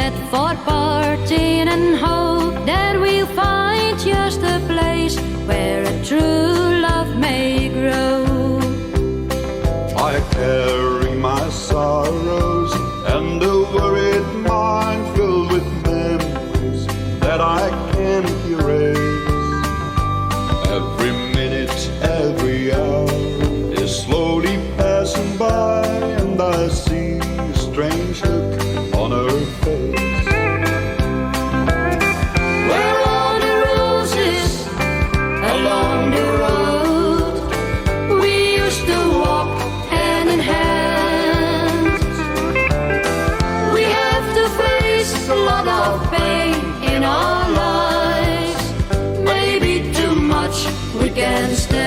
set for parting and hope that we'll find just a place where a true love may grow. I carry my sorrows and a worried mind filled with memories that I can't erase. Every minute, every hour is slowly passing by, and I see a strange look on her face. Where are the roses along the road? We used to walk hand in hand. We have to face a lot of pain in our lives. Maybe too much we can stand.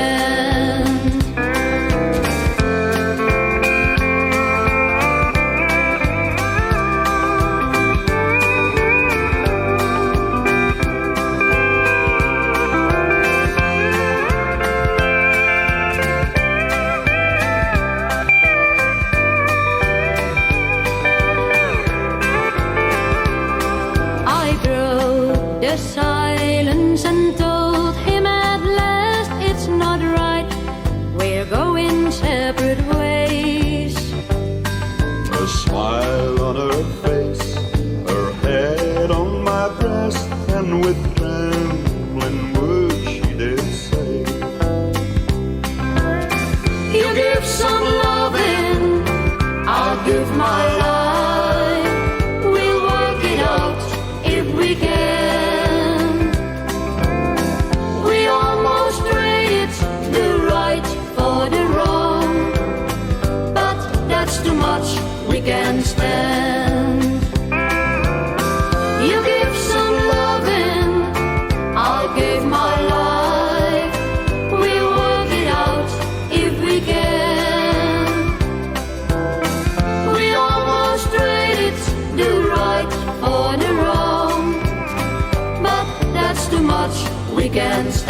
The silence and told him at last it's not right. We're going separate ways. A smile on her face, her head on my breast, and with trembling words she did say, You give some loving, I'll give my life. We'll work it out if we can. We can stand. You give some loving, I'll give my life. We'll work it out if we can. We almost traded the right for the wrong, but that's too much we can stand.